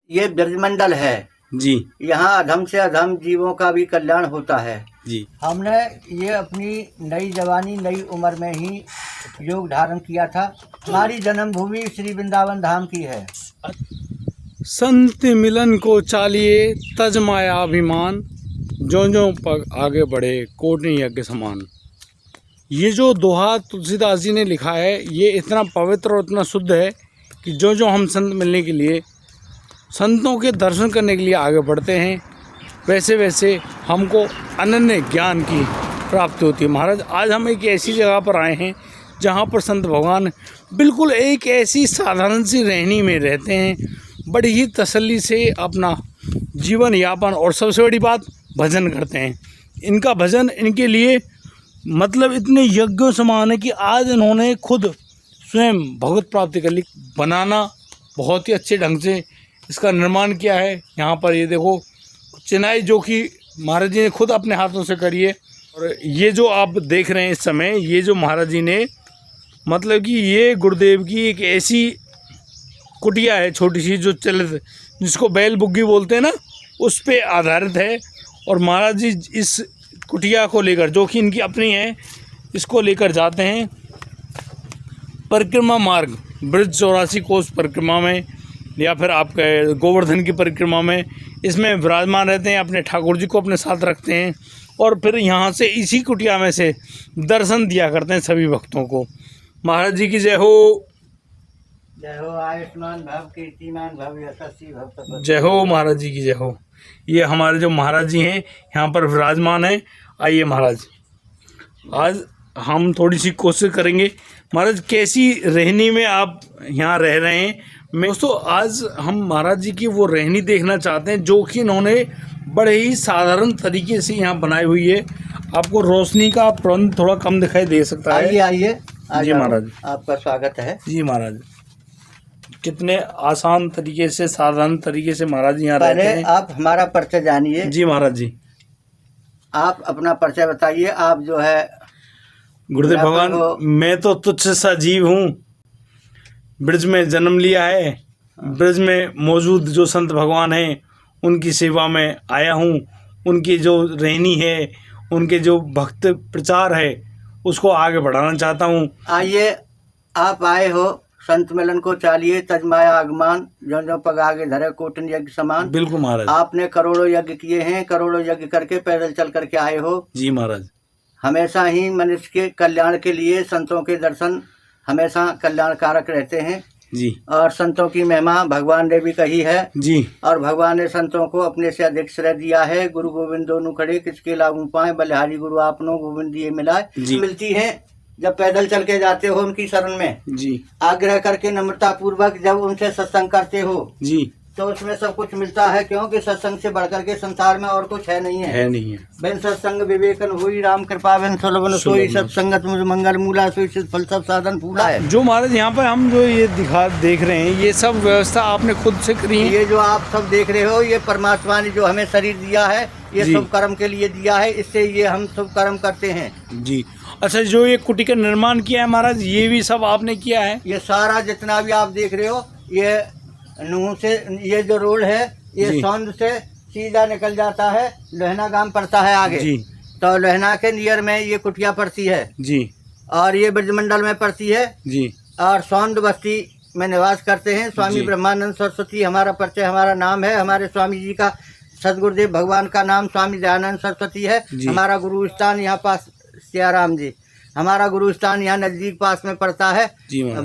ये ब्रजमंडल है जी। यहाँ अधम से अधम जीवों का भी कल्याण होता है जी। हमने ये अपनी नई जवानी नई उम्र में ही योग धारण किया था। हमारी जन्मभूमि श्री वृंदावन धाम की है। संत मिलन को चालिए तज माया अभिमान, जो पग आगे बढ़े कोटि यज्ञ समान। ये जो दोहा तुलसीदास जी ने लिखा है ये इतना पवित्र और इतना शुद्ध है कि जो हम संत मिलने के लिए, संतों के दर्शन करने के लिए आगे बढ़ते हैं, वैसे वैसे हमको अनन्य ज्ञान की प्राप्ति होती है। महाराज, आज हम एक ऐसी जगह पर आए हैं जहाँ पर संत भगवान बिल्कुल एक ऐसी साधारण सी रहनी में रहते हैं, बड़ी ही तसल्ली से अपना जीवन यापन, और सबसे बड़ी बात भजन करते हैं। इनका भजन इनके लिए मतलब इतने यज्ञों समान है कि आज इन्होंने खुद स्वयं भगवत प्राप्ति के लिए बनाना बहुत ही अच्छे ढंग से इसका निर्माण किया है। यहाँ पर ये देखो चिनाई जो कि महाराज जी ने खुद अपने हाथों से करी है। और ये जो आप देख रहे हैं इस समय, ये जो महाराज जी ने मतलब कि ये गुरुदेव की एक ऐसी कुटिया है छोटी सी जो चलित, जिसको बैल बुग्गी बोलते हैं ना, उस पे आधारित है। और महाराज जी इस कुटिया को लेकर, जो कि इनकी अपनी है, इसको लेकर जाते हैं परिक्रमा मार्ग, ब्रज 84 कोस परिक्रमा में, या फिर आपके गोवर्धन की परिक्रमा में। इसमें विराजमान रहते हैं, अपने ठाकुर जी को अपने साथ रखते हैं और फिर यहाँ से इसी कुटिया में से दर्शन दिया करते हैं सभी भक्तों को। महाराज जी की जय हो। जय हो आयुष्मान भव कीर्तिमान भव यशस्वी भव तपस्वी। जय हो महाराज जी की जय हो। ये हमारे जो महाराज जी हैं यहाँ पर विराजमान है। आइए महाराज, आज हम थोड़ी सी कोशिश करेंगे महाराज कैसी रहनी में आप यहाँ रह रहे हैं। दोस्तों, आज हम महाराज जी की वो रहनी देखना चाहते हैं जो कि इन्होंने बड़े ही साधारण तरीके से यहाँ बनाई हुई है। आपको रोशनी का प्रबंध थोड़ा कम दिखाई दे सकता है। आइए आइए जी महाराज, आपका स्वागत है। जी महाराज, कितने आसान तरीके से, साधारण तरीके से महाराज जी यहाँ रहते हैं। आप हमारा परिचय जानिए। जी महाराज जी, आप अपना परिचय बताइए। आप जो है गुरुदेव भगवान, मैं तो तुच्छ सा जीव हूँ, ब्रज में जन्म लिया है, ब्रज में मौजूद जो संत भगवान हैं उनकी सेवा में आया हूँ। उनकी जो रहनी है, उनके जो भक्त प्रचार है, उसको आगे बढ़ाना चाहता हूँ। आइए, आप आए हो संत मिलन को चालिए तज माया आगमान, जो पग आगे धरे कोटि यज्ञ समान। बिल्कुल महाराज, आपने करोड़ों यज्ञ किए हैं, करोड़ों यज्ञ करके पैदल चल करके आए हो। जी महाराज, हमेशा ही मनुष्य के कल्याण के लिए संतों के दर्शन हमेशा कल्याणकारक रहते हैं जी। और संतों की महिमा भगवान ने भी कही है जी। और भगवान ने संतों को अपने से अधिक श्रेय दिया है। गुरु गोविंद दोनों खड़े, किसके लागू पाए, बलिहारी गुरु आपनो गोविंद दिए मिलाए। मिलती है जब पैदल चल के जाते हो उनकी शरण में, जी, आग्रह करके नम्रता पूर्वक जब उनसे सत्संग करते हो, जी, तो उसमें सब कुछ मिलता है। क्योंकि सत्संग से बढ़कर के संसार में और कुछ है नहीं है। नहीं है। बिन सत्संग विवेकन हुई, राम कृपा बिन सुलभन सोई, सत्संगत मुझ मंगल मूला, सोई फल सब साधन फूला है। जो महाराज यहाँ पर हम जो ये देख रहे हैं, ये सब व्यवस्था आपने खुद से करी है? ये जो आप सब देख रहे हो, ये परमात्मा ने जो हमें शरीर दिया है, ये शुभ कर्म के लिए दिया है। इससे ये हम शुभ कर्म करते हैं। जी। अच्छा, जो ये कुटी का निर्माण किया है महाराज, ये भी सब आपने किया है? ये सारा जितना भी आप देख रहे हो, ये नूह से, ये जो रोड है ये सौंद से सीधा निकल जाता है, लोहना गांव पड़ता है आगे जी। तो लोहना के नियर में ये कुटिया पड़ती है जी, और ये ब्रजमंडल में पड़ती है जी। और सौंद बस्ती में निवास करते हैं स्वामी ब्रह्मानंद सरस्वती। हमारा परिचय, हमारा नाम है। हमारे स्वामी जी का, सदगुरुदेव भगवान का नाम स्वामी दयानंद सरस्वती है। हमारा गुरु स्थान यहाँ पास सियाराम जी, हमारा गुरु स्थान यहाँ नजदीक पास में पड़ता है।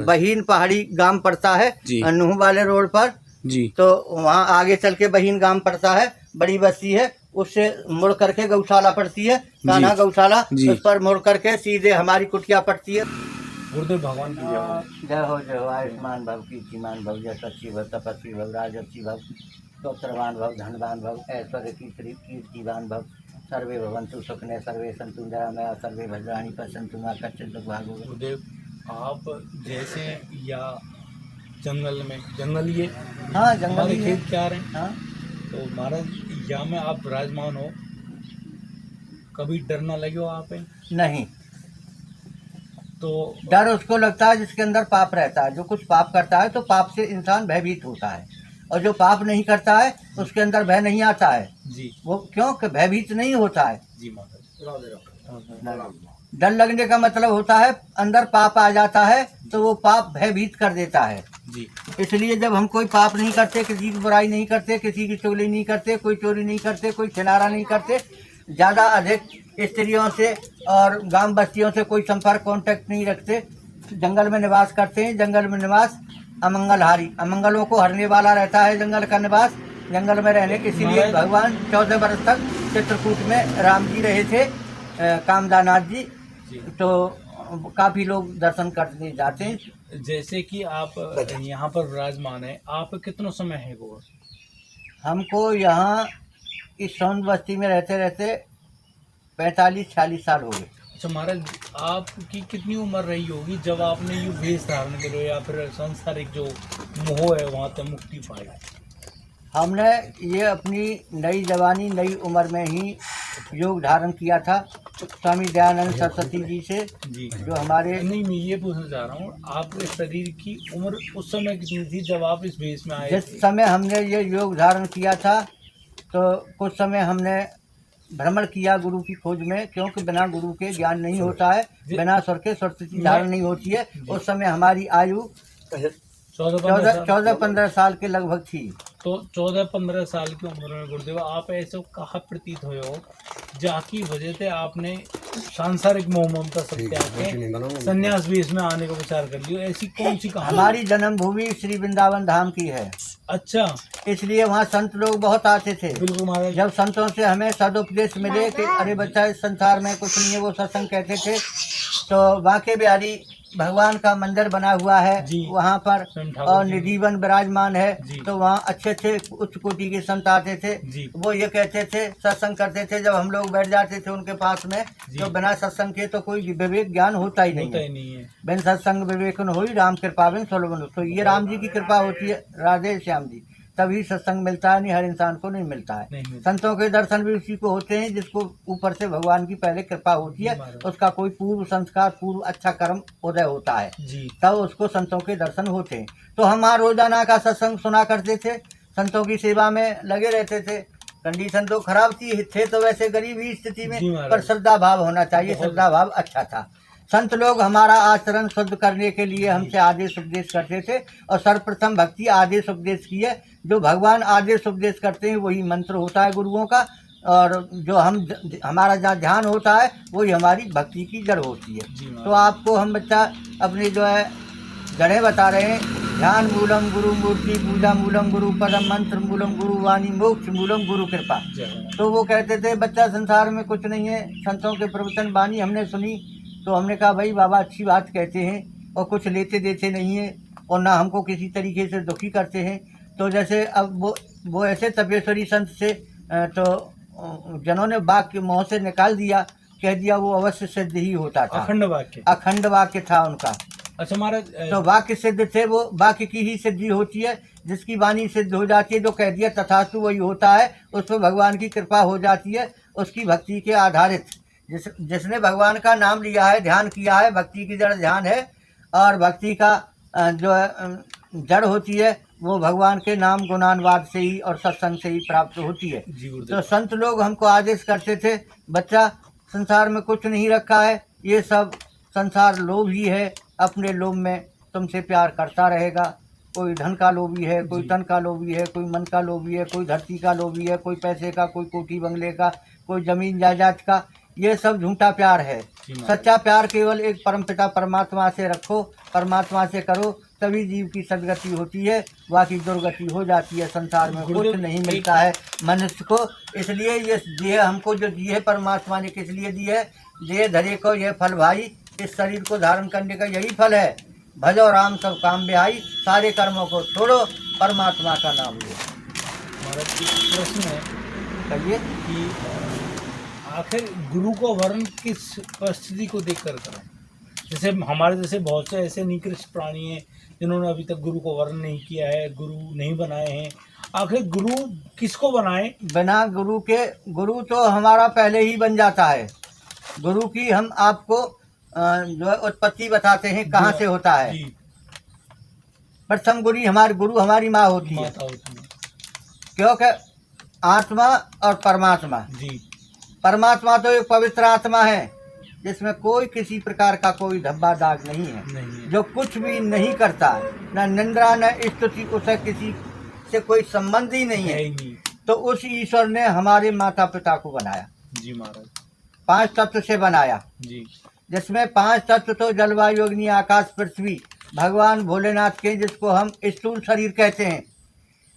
बहीन पहाड़ी गांव पड़ता है नूह वाले रोड पर जी। तो वहाँ आगे चल के बहीन गांव पड़ता है, बड़ी बस्ती है। उससे मुड़ करके गौशाला पड़ती है, कान्हा गौशाला। उस पर मुड़ करके सीधे हमारी कुटिया पड़ती है। गुरुदेव भगवान की जय हो, जय हो। आयुष्मान भव कीर्तिमान भव यशस्वी भव तपस्वी भव राजस्वी भव स्तोत्रवान भव धनवान भव ऐश्वर्य की कीर्तिवान भव। सर्वे भवन्तु सुखिनः सर्वे सन्तु निरामया सर्वे भद्राणि पश्यन्तु मा कश्चित् दुर्भाग्यो। गुरुदेव, आप जैसे या जंगल में, जंगल ये, हाँ जंगल खेत क्या रहे हैं, हाँ, तो महाराज यहाँ में आप विराजमान हो, कभी डर ना लगे हो आप? नहीं, तो डर उसको लगता है जिसके अंदर पाप रहता है। जो कुछ पाप करता है तो पाप से इंसान भयभीत होता है, और जो पाप नहीं करता है उसके अंदर भय नहीं आता है। जी वो क्यों कि भयभीत नहीं होता है। जी माता डर लगने का मतलब होता है अंदर पाप आ जाता है तो वो पाप भयभीत कर देता है। जी इसलिए जब हम कोई पाप नहीं करते, किसी की बुराई नहीं करते, किसी की चुगली नहीं करते, कोई चोरी नहीं करते, कोई छिनारा नहीं करते, ज़्यादा अधिक स्त्रियों से और गांव बस्तियों से कोई संपर्क कांटेक्ट नहीं रखते, जंगल में निवास करते हैं। जंगल में निवास अमंगलहारी, अमंगलों को हरने वाला रहता है जंगल का निवास, जंगल में रहने। इसीलिए भगवान 14 वर्ष तक चित्रकूट में राम जी रहे थे, कामदानाथ जी। तो काफी लोग दर्शन करने जाते हैं। जैसे कि आप यहाँ पर विराजमान है, आप कितना समय है वो? हमको यहाँ इस सौंद बस्ती में रहते रहते 45-46 साल हो गए। अच्छा महाराज, आपकी कितनी उम्र रही होगी जब आपने ये वेश धारण करे या फिर सांसारिक जो मोह है वहाँ तक मुक्ति पाई? हमने ये अपनी नई जवानी, नई उम्र में ही योग धारण किया था स्वामी दयानंद सरस्वती जी से, जी जो हमारे। नहीं, मैं ये पूछना चाह रहा हूँ, आपके शरीर की उम्र उस समय कितनी थी जब आप इस वेश में आए थे? जिस समय हमने ये योग धारण किया था तो कुछ समय हमने भ्रमण किया गुरु की खोज में, क्योंकि बिना गुरु के ज्ञान नहीं होता है, बिना स्वर के सरस्वती धारण नहीं होती है। उस समय हमारी आयु 14-15 साल के लगभग थी। तो 14-15 साल की उम्र में गुरुदेव आप ऐसे कहाँ प्रतीत हुए हो जाकी वजह से आपने सांसारिक मोह ममता सत्याग के संन्यास वेश में आने का विचार कर लियो? ऐसी कौन सी कहानी? हमारी जन्मभूमि श्री वृंदावन धाम की है। अच्छा, इसलिए वहाँ संत लोग बहुत आते थे। बिल्कुल महाराज। जब संतों से हमें सदुपदेश मिले कि अरे बच्चा इस संसार में कुछ नहीं है, वो सत्संग कहते थे। तो बांके बिहारी भगवान का मंदिर बना हुआ है वहाँ पर, और निधिवन विराजमान है। तो वहाँ अच्छे अच्छे उच्च कोटि के संत आते थे। वो ये कहते थे, सत्संग करते थे। जब हम लोग बैठ जाते थे उनके पास में, तो बिना सत्संग के तो कोई विवेक ज्ञान होता ही नहीं है। बिन सत्संग विवेक न होई, राम कृपा बिन सुलभ। तो ये राम जी की कृपा होती है, राधे श्याम जी, तभी सत्संग मिलता है, नहीं हर इंसान को नहीं मिलता है। संतों के दर्शन भी उसी को होते हैं जिसको ऊपर से भगवान की पहले कृपा होती है, उसका कोई पूर्व संस्कार, पूर्व अच्छा कर्म उदय होता है, तब उसको संतों के दर्शन होते हैं। तो हम रोजाना का सत्संग सुना करते थे, संतों की सेवा में लगे रहते थे। कंडीशन तो खराब थी, थे तो वैसे गरीब ही स्थिति में, पर श्रद्धा भाव होना चाहिए, श्रद्धा भाव अच्छा था। संत लोग हमारा आचरण शुद्ध करने के लिए हमसे आदेश उपदेश करते थे, और सर्वप्रथम भक्ति आदेश उपदेश की है। जो भगवान आदेश उपदेश करते हैं वही मंत्र होता है गुरुओं का, और जो हमारा जहाँ ध्यान होता है वही हमारी भक्ति की जड़ होती है। तो आपको हम बच्चा अपनी जो है जड़ें बता रहे हैं। ध्यान मूलम गुरु मूर्ति, पूजा मूलम गुरु पदम, मंत्र मूलम गुरु वाणी, मोक्ष मूलम गुरु कृपा। तो वो कहते थे बच्चा संसार में कुछ नहीं है, संतों के प्रवचन वाणी हमने सुनी, तो हमने कहा भाई बाबा अच्छी बात कहते हैं, और कुछ लेते देते नहीं है, और ना हमको किसी तरीके से दुखी करते हैं। तो जैसे अब वो ऐसे तपेश्वरी संत से तो जिन्होंने वाक्य के मुँह से निकाल दिया, कह दिया वो अवश्य सिद्ध ही होता था। अखंड वाक्य था उनका। अच्छा महाराज, तो वाक्य सिद्ध थे, वो वाक्य की ही सिद्धि होती है। जिसकी वाणी सिद्ध हो जाती है, जो कह दिया तथास्तु वही होता है, उस पर भगवान की कृपा हो जाती है, उसकी भक्ति के आधारित। जिसने भगवान का नाम लिया है, ध्यान किया है, भक्ति की जड़ ध्यान है, और भक्ति का जो जड़ होती है वो भगवान के नाम गुणानुवाद से ही और सत्संग से ही प्राप्त होती है। तो संत लोग हमको आदेश करते थे, बच्चा संसार में कुछ नहीं रखा है, ये सब संसार लोभ ही है, अपने लोभ में तुमसे प्यार करता रहेगा। कोई धन का लोभी है, कोई तन का लोभी है, कोई मन का लोभी है, कोई धरती का लोभी है, कोई पैसे का, कोई कोठी बंगले का, कोई जमीन जायदाद का। ये सब झूठा प्यार है। सच्चा प्यार केवल एक परमपिता परमात्मा से रखो, परमात्मा से करो, तभी जीव की सदगति होती है, बाकी दुर्गति हो जाती है। संसार में कुछ नहीं मिलता है मनुष्य को। इसलिए ये देह हमको जो दी है परमात्मा ने किस लिए दी है? देह धरे को यह फल भाई, इस शरीर को धारण करने का यही फल है। भजो राम सब काम बिहाई, सारे कर्मों को छोड़ो, परमात्मा का नाम लो। हमारा प्रश्न है कहिए कि आखिर गुरु को वर्ण किस परिस्थिति को देखकर करें? जैसे हमारे जैसे बहुत से ऐसे निकृष्ट प्राणी हैं जिन्होंने अभी तक गुरु को वर्ण नहीं किया है, गुरु नहीं बनाए हैं। आखिर गुरु किसको बनाए? बिना गुरु के, गुरु तो हमारा पहले ही बन जाता है। गुरु की हम आपको जो है उत्पत्ति बताते हैं, कहाँ से होता है। प्रथम गुरु हमारी माँ होती है। क्योंकि आत्मा और परमात्मा, जी परमात्मा तो एक पवित्र आत्मा है जिसमें कोई किसी प्रकार का कोई धब्बा दाग नहीं है, नहीं है। जो कुछ भी नहीं करता, न निंदा न स्तुति, उसे किसी से कोई संबंध ही नहीं है। ही नहीं। तो उस ईश्वर ने हमारे माता पिता को बनाया, जी महाराज। 5 तत्व से बनाया, जी जिसमें 5 तत्व तो जलवायु अग्नि आकाश पृथ्वी भगवान भोलेनाथ के, जिसको हम स्थूल शरीर कहते हैं।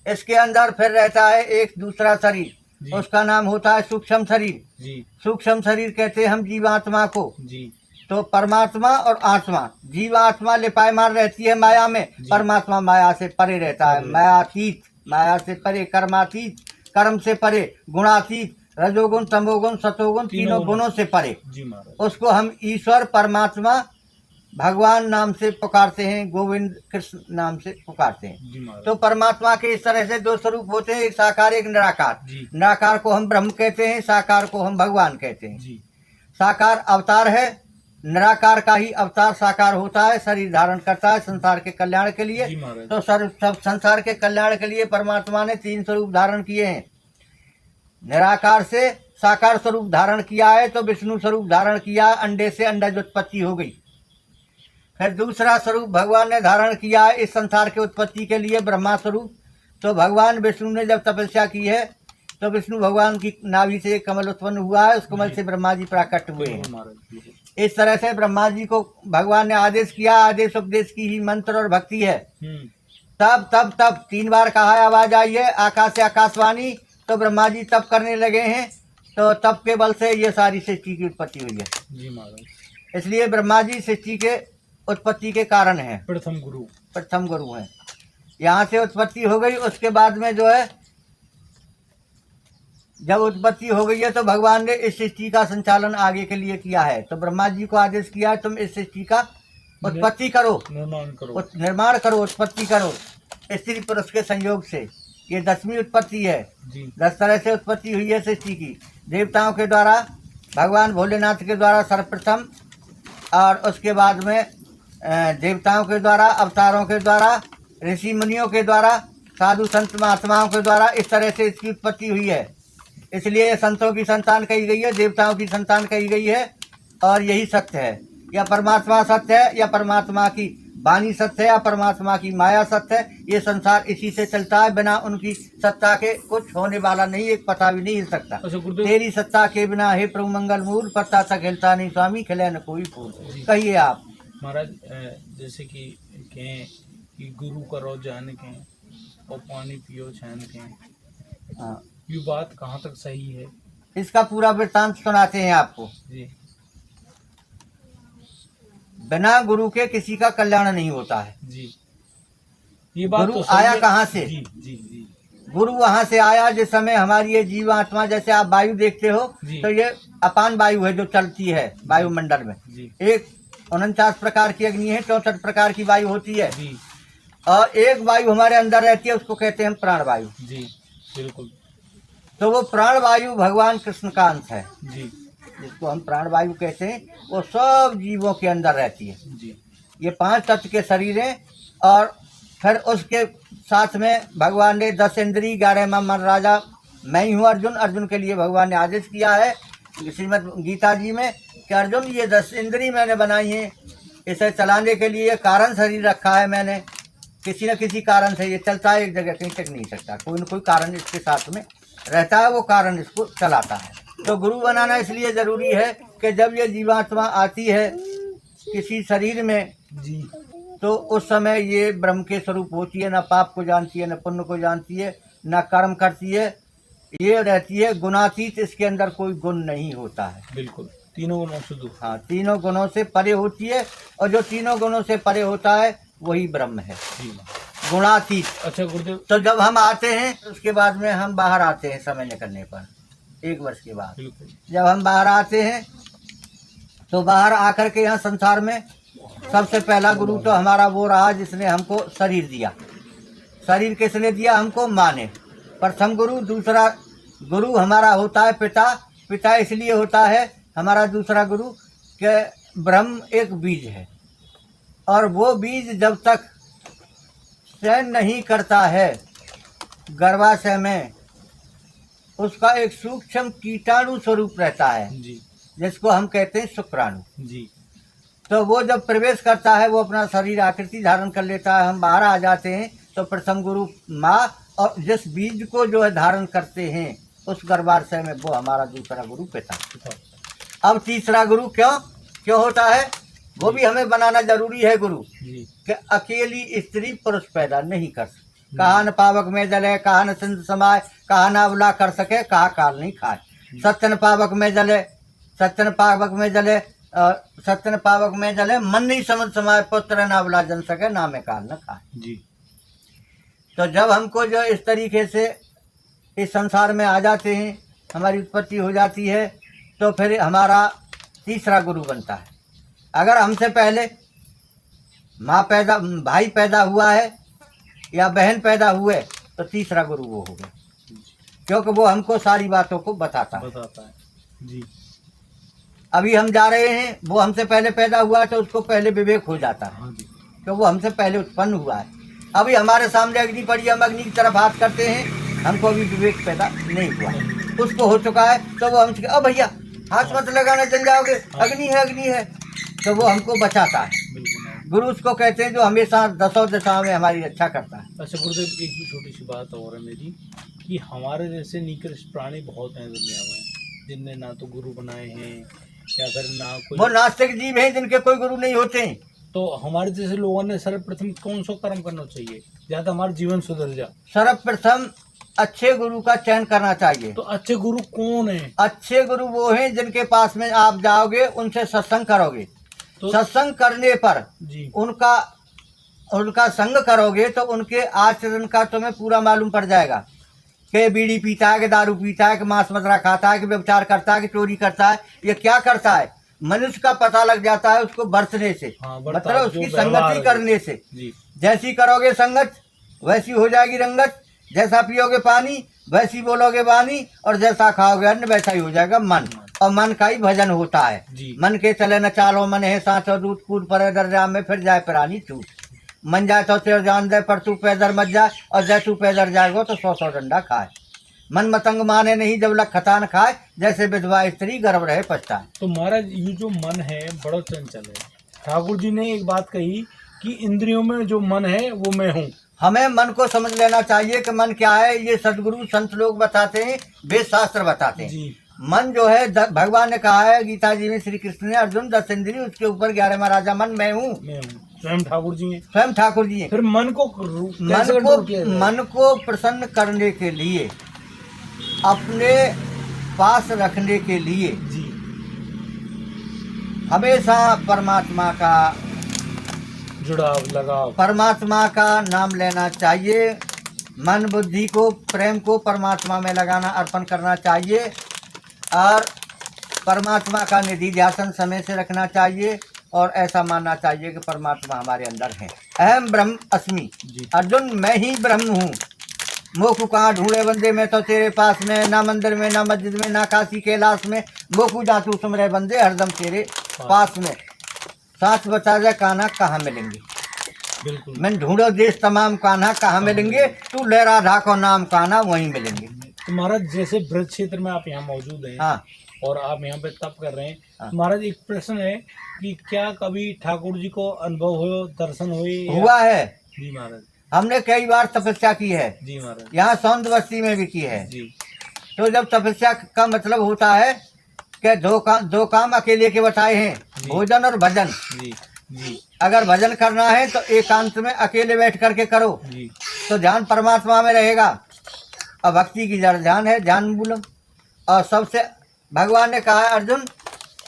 इसके अंदर फिर रहता है एक दूसरा शरीर, उसका नाम होता है सूक्ष्म शरीर। जी सूक्ष्म शरीर कहते हैं हम जीवात्मा को। जी तो परमात्मा और आत्मा, जीवात्मा लिपायमान रहती है माया में, परमात्मा माया से परे रहता है, मायातीत, माया से परे, कर्मातीत, कर्म से परे, गुणातीत, रजोगुण तमोगुण सतोगुण तीनों गुणों से परे। जी महाराज। उसको हम ईश्वर परमात्मा भगवान नाम से पुकारते हैं, गोविंद कृष्ण नाम से पुकारते हैं। जी महाराज। तो परमात्मा के इस तरह से 2 स्वरूप होते हैं, एक साकार एक निराकार। जी निराकार को हम ब्रह्म कहते हैं, साकार को हम भगवान कहते हैं। जी साकार अवतार है, निराकार का ही अवतार साकार होता है, शरीर धारण करता है संसार के कल्याण के लिए। जी महाराज। तो सब संसार के कल्याण के लिए परमात्मा ने 3 स्वरूप धारण किए हैं। निराकार से साकार स्वरूप धारण किया है, तो विष्णु स्वरूप धारण किया, अंडे से अंडज उत्पत्ति हो गई। फिर दूसरा स्वरूप भगवान ने धारण किया है इस संसार के उत्पत्ति के लिए, ब्रह्मा स्वरूप। तो भगवान विष्णु ने जब तपस्या की है, तो विष्णु भगवान की नाभि से एक कमल उत्पन्न हुआ है, उस कमल से ब्रह्मा जी प्रकट हुए हैं। इस तरह से ब्रह्मा जी को भगवान ने आदेश किया, आदेश उपदेश की ही मंत्र और भक्ति है। तब 3 बार कहा आवाज आई है, आकाश से आकाशवाणी। तो ब्रह्मा जी तप करने लगे हैं, तो तप के बल से ये सारी सृष्टि की उत्पत्ति हुई है। जी महाराज। इसलिए ब्रह्मा जी सृष्टि के उत्पत्ति के कारण है, प्रथम गुरु है। यहाँ से उत्पत्ति हो गई, उसके बाद में जो है जब उत्पत्ति हो गई है, तो भगवान ने इस सृष्टि का संचालन आगे के लिए किया है। तो ब्रह्मा जी को आदेश किया है, तुम इस सृष्टि का उत्पत्ति करो, निर्माण करो, उत्पत्ति करो, स्त्री पुरुष के संयोग से। ये 10वीं उत्पत्ति है। 10 तरह से उत्पत्ति हुई है सृष्टि की, देवताओं के द्वारा, भगवान भोलेनाथ के द्वारा सर्वप्रथम, और उसके बाद में देवताओं के द्वारा, अवतारों के द्वारा, ऋषि मुनियों के द्वारा, साधु संत महात्माओं के द्वारा, इस तरह से इसकी उत्पत्ति हुई है। इसलिए ये संतों की संतान कही गई है, देवताओं की संतान कही गई है, और यही सत्य है। या परमात्मा सत्य है, या परमात्मा की वाणी सत्य है, या परमात्मा की माया सत्य है। ये संसार इसी से चलता है, बिना उनकी सत्ता के कुछ होने वाला नहीं, एक पता भी नहीं हिल सकता। तेरी सत्ता के बिना हे प्रभु मंगल मूल, पत्ता तक हिलता नहीं स्वामी, खिले न कोई फूल। कहिए आप महाराज। जैसे कि कहें कि गुरु करो जान के और पानी पियो छान के, हाँ, ये बात कहाँ तक सही है? इसका पूरा वृत्तांत सुनाते हैं आपको। जी। बिना गुरु के किसी का कल्याण नहीं होता है। जी, ये बात गुरु तो सही आया है। कहाँ से? जी जी जी। गुरु वहाँ से आया जिस समय हमारी ये जीवात्मा, जैसे आप वायु देखते हो, तो ये अपान वायु है जो चलती है वायुमंडल में। एक 49 प्रकार की अग्नि है, 64 प्रकार की वायु होती है, और एक वायु हमारे अंदर रहती है, उसको कहते हैं हम प्राण वायु। जी बिल्कुल। तो वो प्राण वायु भगवान कृष्ण का अंश है, जी, जिसको हम प्राण वायु कहते हैं। वो सब जीवों के अंदर रहती है। जी। ये 5 तत्व के शरीर हैं, और फिर उसके साथ में भगवान ने 10 इंद्री 11वां मन राजा मैं ही हूँ अर्जुन। अर्जुन के लिए भगवान ने आदेश किया है श्रीमद् गीता जी में कि अर्जुन ये 10 इंद्री मैंने बनाई हैं, इसे चलाने के लिए कारण शरीर रखा है मैंने। किसी न किसी कारण से ये चलता है, एक जगह कहीं तक नहीं सकता, कोई न कोई कारण इसके साथ में रहता है, वो कारण इसको चलाता है। तो गुरु बनाना इसलिए ज़रूरी है कि जब ये जीवात्मा आती है किसी शरीर में जी, तो उस समय ये ब्रह्म के स्वरूप होती है, ना पाप को जानती है, ना पुण्य को जानती है, ना कर्म करती है, ये रहती है गुणातीत। इसके अंदर कोई गुण नहीं होता है। बिल्कुल, तीनों गुणों से दूर। हाँ, तीनों गुणों से परे होती है, और जो तीनों गुणों से परे होता है वही ब्रह्म है, गुणातीत। अच्छा गुरुदेव। तो जब हम आते हैं उसके बाद में हम बाहर आते हैं, समय निकलने पर 1 वर्ष के बाद जब हम बाहर आते हैं, तो बाहर आकर के यहाँ संसार में सबसे पहला गुरु तो हमारा वो रहा जिसने हमको शरीर दिया। शरीर किसने दिया? हमको माँ ने, प्रथम गुरु। दूसरा गुरु हमारा होता है पिता। पिता इसलिए होता है हमारा दूसरा गुरु कि ब्रह्म एक बीज है, और वो बीज जब तक चयन नहीं करता है गर्भाशय में उसका एक सूक्ष्म कीटाणु स्वरूप रहता है जी जिसको हम कहते हैं शुक्राणु। जी तो वो जब प्रवेश करता है वो अपना शरीर आकृति धारण कर लेता है, हम बाहर आ जाते हैं। तो प्रथम गुरु माँ और जिस बीज को जो है धारण करते हैं उस गर्भाशय में, वो हमारा दूसरा गुरु पिता। अब तीसरा गुरु क्यों होता है, वो भी हमें बनाना जरूरी है गुरु कि अकेली स्त्री पुरुष पैदा नहीं कर सकती। कहा न पावक में जले, कहा न सिंध समाये, कहा न अवला कर सके, कहा काल नहीं खाए। सत्यन पावक में जले, सत्यन पावक में जले, सत्यन पावक में जले, मन नहीं समझ समाये, पुत्र न अवला जन सके, नामे काल न खाए जी। तो जब हमको जो इस तरीके से इस संसार में आ जाते हैं, हमारी उत्पत्ति हो जाती है, तो फिर हमारा तीसरा गुरु बनता है। अगर हमसे पहले भाई पैदा हुआ है या बहन पैदा हुए तो तीसरा गुरु वो होगा, क्योंकि वो हमको सारी बातों को बताता है जी। अभी हम जा रहे हैं, वो हमसे पहले पैदा हुआ है तो उसको पहले विवेक हो जाता है, क्योंकि वो हमसे पहले उत्पन्न हुआ है। अभी हमारे सामने अग्नि पड़ी, हम अग्नि की तरफ हाथ करते हैं, हमको अभी विवेक पैदा नहीं हुआ है, उसको हो चुका है। तो वो हमसे अब भैया हाथ मत लगाना, जल जाओगे, अग्नि है, तो वो हमको बचाता है। गुरु उसको कहते हैं जो हमेशा दसों दिशाओं में हमारी रक्षा करता है। अच्छा गुरुदेव, एक भी छोटी सी बात और है मेरी कि हमारे जैसे निकृष्ट प्राणी बहुत हैं दुनिया में, जिनने ना तो गुरु बनाए हैं या फिर ना कोई, वो नास्तिक जीव हैं जिनके कोई गुरु नहीं होते। तो हमारे जैसे लोगों ने सर्वप्रथम कौन सा कर्म करना चाहिए ज्यादा हमारा जीवन सुधर जाए? सर्वप्रथम अच्छे गुरु का चयन करना चाहिए। तो अच्छे गुरु कौन है? अच्छे गुरु वो हैं जिनके पास में आप जाओगे, उनसे सत्संग करोगे, तो सत्संग करने पर जी उनका संग करोगे तो उनके आचरण का तुम्हें पूरा मालूम पड़ जाएगा कि बीड़ी पीता है, कि दारू पीता है, कि मांस मदिरा खाता है, कि व्यभिचार करता है, कि चोरी करता है, ये क्या करता है। मनुष्य का पता लग जाता है उसको बरतने से, मतलब उसकी संगति करने से। जैसी करोगे संगत वैसी हो जाएगी रंगत, जैसा पियोगे पानी वैसी बोलोगे वाणी, और जैसा खाओगे अन्न वैसा ही हो जाएगा मन। और मन का ही भजन होता है। मन के चले न चालो, मन है सांचो दूध, कूद पड़े दर्जा में फिर जाए प्राणी छूट। मन जाए तो तेर जान दे, पर तू पैदर मत जाए, और जै तू पैदर जाएगो तो 100 डंडा खाए। मन मतंग माने नहीं जब लख खतान खाए, जैसे विधवा स्त्री गर्भ रहे पछताए। तो महाराज ये जो मन है बड़ा चंचल है। ठाकुर जी ने एक बात कही कि इंद्रियों में जो मन है वो मैं हूँ। हमें मन को समझ लेना चाहिए कि मन क्या है। ये सदगुरु संत लोग बताते हैं, वेद शास्त्र बताते हैं। मन जो है भगवान ने कहा है गीता जी में, श्री कृष्ण ने अर्जुन 10 इंद्रिय, उसके ऊपर 11वां राजा मन मैं हूँ। स्वयं ठाकुर जी हैं। स्वयं ठाकुर जी हैं। फिर मन को प्रसन्न करने के लिए, अपने पास रखने के लिए जी हमेशा परमात्मा का जुड़ाव लगाव, परमात्मा का नाम लेना चाहिए। मन बुद्धि को, प्रेम को परमात्मा में लगाना, अर्पण करना चाहिए, और परमात्मा का निधि ध्यान समय से रखना चाहिए, और ऐसा मानना चाहिए कि परमात्मा हमारे अंदर है। अहम ब्रह्म अस्मि, अर्जुन मैं ही ब्रह्म हूँ। मोकू कहाँ ढूंढे बंदे, में तो तेरे पास में, ना मंदिर में, ना मस्जिद में, ना काशी कैलाश में। मोकू जातू सुमरे बंदे, हरदम तेरे पास में। साथ बता जाए कान्हा कहाँ मिलेंगे, बिल्कुल मैं ढूंढो देश तमाम कान्हा कहाँ मिलेंगे, तू ले राधा को नाम कान्हा वहीं मिलेंगे। तो महाराज जैसे ब्रज क्षेत्र में आप यहाँ मौजूद हैं, हाँ, और आप यहाँ पे तप कर रहे हैं, हाँ। महाराज एक प्रश्न है कि क्या कभी ठाकुर जी को अनुभव हो, दर्शन हुआ है? जी महाराज, हमने कई बार तपस्या की है जी महाराज, यहाँ सौंद बस्ती में भी की है जी। तो जब तपस्या का मतलब होता है कि दो काम अकेले के बताए हैं, भोजन और भजन जी जी। अगर भजन करना है तो एकांत में अकेले बैठ करके करो जी, तो ध्यान परमात्मा में रहेगा। और भक्ति की जड़ ध्यान है, ध्यान मूलम। और सबसे भगवान ने कहा है अर्जुन,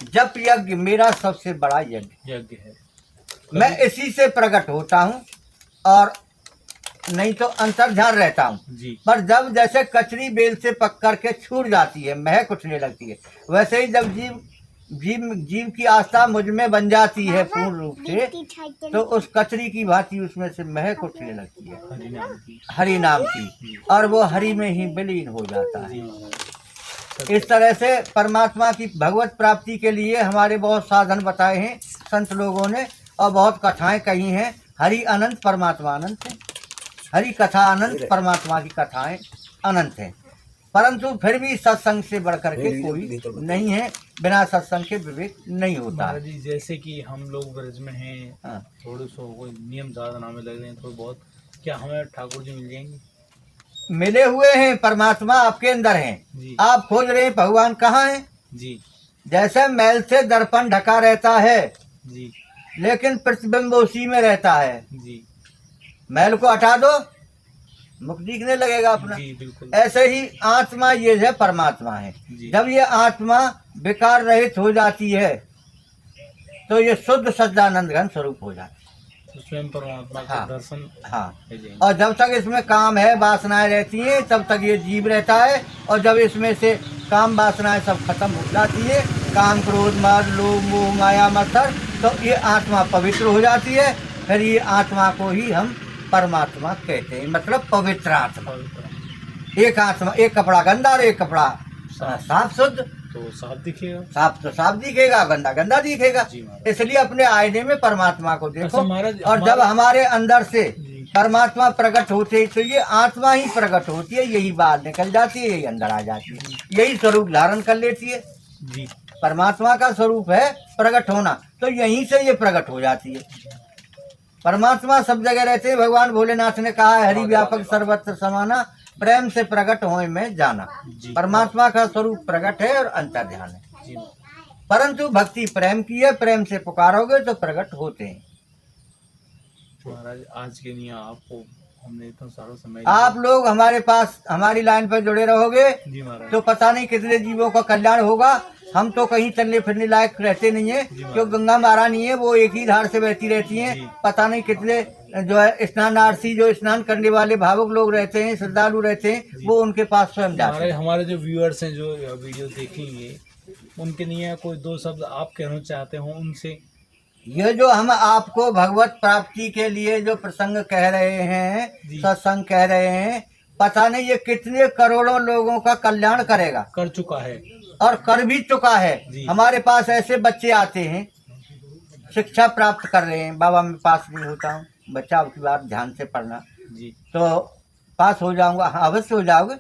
जप यज्ञ मेरा सबसे बड़ा यज्ञ है, मैं इसी से प्रकट होता हूँ, और नहीं तो अंतर ध्यान रहता हूँ। पर जब जैसे कचरी बेल से पक करके छूट जाती है, महक उठने लगती है, वैसे ही जब जीव की आस्था मुझ में बन जाती है पूर्ण रूप से, तो उस कचरी की भांति उसमें से महक उठने लगती है हरि नाम की, और वो हरि में ही विलीन हो जाता है। इस तरह से परमात्मा की भगवत प्राप्ति के लिए हमारे बहुत साधन बताए हैं संत लोगों ने, और बहुत कथाएं कही हैं। हरि अनंत, परमात्मा अनंत है। हरि कथा अनंत, परमात्मा की कथाएं अनंत हैं, परंतु फिर भी सत्संग से बढ़कर के कोई नहीं है। बिना सत्संग के विवेक नहीं होता है। महाराज जी जैसे कि हम लोग ब्रज में हैं, हाँ। थोड़े सो कोई नियम साधना में लग रहे हैं थोड़े बहुत, क्या हमें ठाकुर जी मिल जाएंगे? मिले हुए हैं, परमात्मा आपके अंदर हैं। जी आप खोज रहे हैं भगवान कहाँ है। जी जैसे मैल से दर्पण ढका रहता है, जी लेकिन प्रतिबिंब उसी में रहता है। जी मैल को हटा दो, मुख दिखने लगेगा अपना। जी बिल्कुल। ऐसे ही आत्मा ये है, परमात्मा है। जी जब ये आत्मा विकार रहित हो जाती है तो ये शुद्ध सच्चिदानंद घन स्वरूप हो जाती तो स्वयं परमात्मा का हाँ। दर्शन है। हाँ, है जी। और जब तक इसमें काम है, वासनाएं रहती हैं, तब तक ये जीव रहता है। और जब इसमें से काम वासनाएं सब खत्म हो जाती है, काम क्रोध मद लोभ मोह माया मत्सर, तो ये आत्मा पवित्र हो जाती है। फिर ये आत्मा को ही हम परमात्मा कहते हैं, मतलब पवित्र आत्मा। एक आत्मा, एक कपड़ा गंदा और एक कपड़ा साफ शुद्ध, तो साफ दिखेगा। साफ तो साफ दिखेगा, गंदा गंदा दिखेगा। जी महाराज। इसलिए अपने आईने में परमात्मा को देखो। अच्छा महाराज, और जब हमारे अंदर से जी। परमात्मा प्रकट होते तो ये आत्मा ही प्रकट होती है, यही बाहर निकल जाती है, यही अंदर आ जाती है, यही स्वरूप धारण कर लेती है। जी परमात्मा का स्वरूप है प्रकट होना, तो यहीं से ये प्रकट हो जाती है। परमात्मा सब जगह रहते हैं। भगवान भोलेनाथ ने कहा है, हरि व्यापक सर्वत्र समाना, प्रेम से प्रकट होए में जाना। जी। परमात्मा का स्वरूप प्रकट है और अंतर्ध्यान है, जी परंतु भक्ति प्रेम की है। प्रेम से पुकारोगे तो प्रकट होते हैं। महाराज आज के लिए आपको हमने इतना सारा समय आप लोग हमारे पास, हमारी लाइन पर जुड़े रहोगे जी महाराज। तो पता नहीं कितने जीवों का कल्याण होगा। हम तो कहीं चलने फिरने लायक रहते नहीं है, क्योंकि गंगा महारानी है, वो एक ही धार से बहती रहती हैं। पता नहीं कितने जो है स्नानार्थी, जो स्नान करने वाले भावुक लोग रहते हैं, श्रद्धालु रहते हैं, वो उनके पास स्वयं जाते हैं। हमारे जो व्यूअर्स हैं जो वीडियो देखेंगे, उनके लिए कोई दो शब्द आप कहना चाहते हो उनसे? ये जो हम आपको भगवत प्राप्ति के लिए जो प्रसंग कह रहे हैं, सत्संग कह रहे हैं, पता नहीं ये कितने करोड़ों लोगों का कल्याण करेगा। कर चुका है और कर भी चुका है। हमारे पास ऐसे बच्चे आते हैं, शिक्षा प्राप्त कर रहे हैं, बाबा मैं पास नहीं होता हूँ। बच्चा आपकी बात ध्यान से पढ़ना जी, तो पास हो जाऊंगा। हाँ, अवश्य हो जाओगे,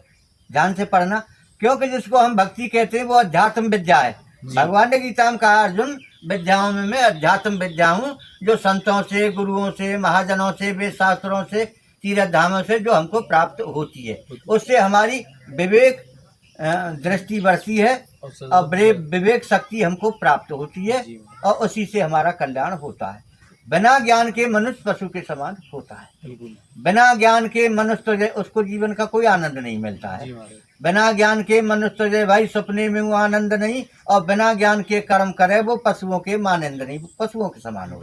ध्यान से पढ़ना, क्योंकि जिसको हम भक्ति कहते हैं वो अध्यात्म विद्या है। भगवान ने गीता में कहा, अर्जुन विद्याओं में मैं अध्यात्म विद्या हूँ, जो संतों से, गुरुओं से, महाजनों से, वेद शास्त्रों से, तीर्थ धामों से जो हमको प्राप्त होती है। उससे हमारी विवेक दृष्टि बढ़ती है और विवेक शक्ति हमको प्राप्त होती है, और उसी से हमारा कल्याण होता है। बिना ज्ञान के मनुष्य पशु के समान होता है। बिना ज्ञान के मनुष्य तो उसको जीवन का कोई आनंद नहीं मिलता है। बिना ज्ञान के मनुष्य तो भाई सपने में वो आनंद नहीं, और बिना ज्ञान के कर्म करे वो पशुओं के मानंद नहीं, पशुओं के समान हो।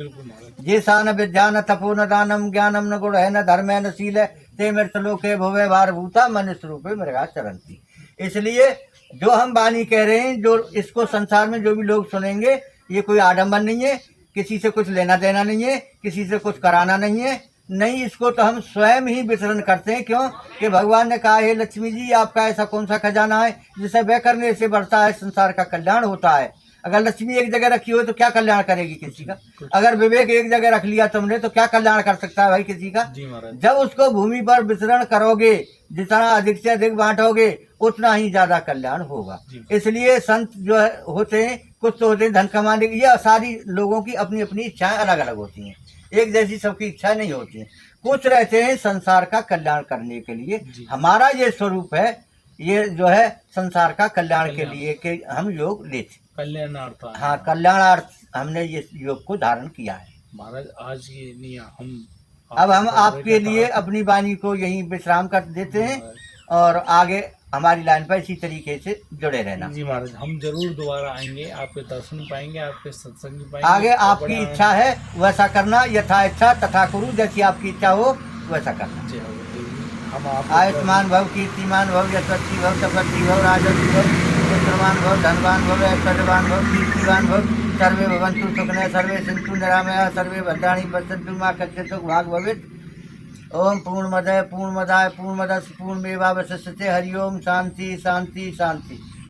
जे सान विद्या न तपो न दानम ज्ञानम न गुण है न धर्म है न शील है, ते मृत लोके भुवे भार भूता मनुष्य रूपे मृगा चरंती। इसलिए जो हम वाणी कह रहे हैं, जो इसको संसार में जो भी लोग सुनेंगे, ये कोई आडम्बर नहीं है, किसी से कुछ लेना देना नहीं है, किसी से कुछ कराना नहीं है। नहीं, इसको तो हम स्वयं ही वितरण करते हैं। क्यों कि भगवान ने कहा है, लक्ष्मी जी आपका ऐसा कौन सा खजाना है जिसे व्यय करने से बढ़ता है संसार का कल्याण होता है। अगर लक्ष्मी एक जगह रखी हो तो क्या कल्याण करेगी किसी का। अगर विवेक एक जगह रख लिया तुमने तो क्या कल्याण कर सकता है भाई किसी का। जब उसको भूमि पर वितरण करोगे, जितना अधिक से अधिक बांटोगे, उतना ही ज्यादा कल्याण होगा। इसलिए संत जो होते हैं, कुछ तो होते हैं धन कमाने की, ये सारी लोगों की अपनी अपनी इच्छाएं अलग अलग होती हैं, एक जैसी सबकी इच्छाएं नहीं होती हैं। कुछ रहते हैं संसार का कल्याण करने के लिए। हमारा ये स्वरूप है, ये जो है संसार का कल्याण के लिए कि हम योग लेते, कल्याणार्थ। हाँ, कल्याणार्थ हमने ये योग को धारण किया है। महाराज आज के लिए अब हम आपके लिए अपनी वाणी को यहीं विश्राम कर देते हैं, और आगे हमारी लाइन पर इसी तरीके से जुड़े रहना। जी महाराज, हम जरूर दोबारा आएंगे, आपके दर्शन पाएंगे, आपके सत्संग पाएंगे। आगे आपकी इच्छा है वैसा करना, यथा इच्छा तथा कुरु, जैसी आपकी इच्छा हो वैसा करना। हम आयुष्मान भव, कीर्तिमान भव, यशस्वी भव, तपस्वी भव, राजस्वी भव, पुत्रवान भव, धनवान भव, ऐश्वर्यवान भव, कीर्तिवान भव, सर्वे भवन्तु सुखिनः, सर्वे सन्तु निरामयाः, सर्वे भद्राणि पश्यन्तु मा कश्चित् दुःखभाग् भवेत्। ओम पूर्णमदः पूर्णमदाय पूर्णमदस्य पूर्णमेवावशिष्यते। हरि ओम। शांति शांति शांति।